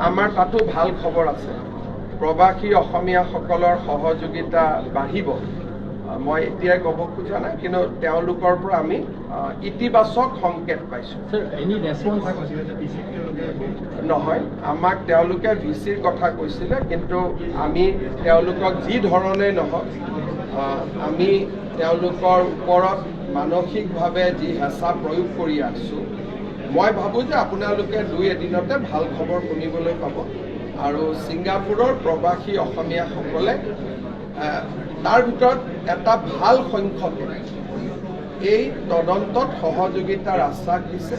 আমাৰ তাতো ভাল খবৰ আছে। প্ৰবাসী অসমীয়াসকলৰ সহযোগিতা বাঢ়িব মই এতিয়াই ক'ব খোজা নাই, কিন্তু তেওঁলোকৰ পৰা আমি ইতিবাচক সংকেত পাইছোঁ। নহয়, আমাক তেওঁলোকে ভিচিৰ কথা কৈছিলে, কিন্তু আমি তেওঁলোকক যি ধৰণেই নহওক আমি তেওঁলোকৰ ওপৰত মানসিকভাৱে যি হেঁচা প্ৰয়োগ কৰি আছোঁ, মই ভাবোঁ যে আপোনালোকে 2 এদিনতে ভাল খবৰ শুনিবলৈ পাব। আৰু ছিংগাপুৰৰ প্ৰবাসী অসমীয়াসকলে তাৰ ভিতৰত এটা ভাল সংখ্যকে এই তদন্তত সহযোগিতাৰ আশ্বাস দিছে।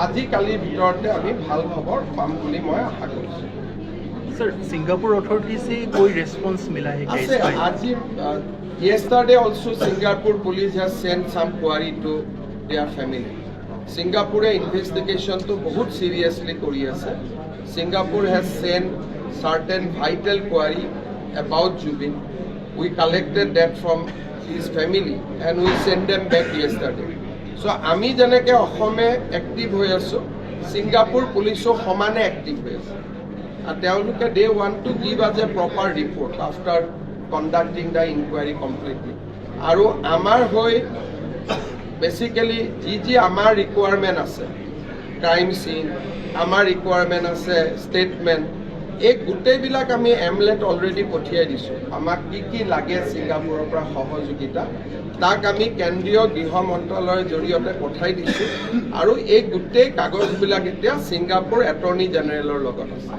আজি কালিৰ ভিতৰতে আমি ভাল খবৰ পাম বুলি মই আশা কৰিছোঁ। सर, Singapore authorities से कोई response मिला है क्या इस पर? আজি yesterday also Singapore police has sent some query to their family. Singapore investigation to बहुत seriously কৰি আছে. Singapore has sent certain vital query about Jubin. We collected that from his family and we sent them back yesterday. So আমি যেনেকৈ অসমে active হৈ আছোঁ, Singapore পুলিচো সমানে active হৈ আছে। তেওঁলোকে they want to give us a proper report after conducting the inquiry completely. আৰু আমাৰ হৈ বেসিক্যালি যি আমাৰ ৰিকুৱাৰমেণ্ট আছে, ক্ৰাইম চিন আমাৰ ৰিকুৱাৰমেণ্ট আছে, ষ্টেটমেণ্ট, এই গোটেইবিলাক আমি এমলেট অলৰেডি পঠিয়াই দিছোঁ। আমাক কি লাগে ছিংগাপুৰৰ পৰা সহযোগিতা, তাক আমি কেন্দ্ৰীয় গৃহ মন্ত্ৰালয়ৰ জৰিয়তে পঠাই দিছোঁ। আৰু এই গোটেই কাগজবিলাক এতিয়া ছিংগাপুৰ এটৰ্নি জেনেৰেলৰ লগত আছে।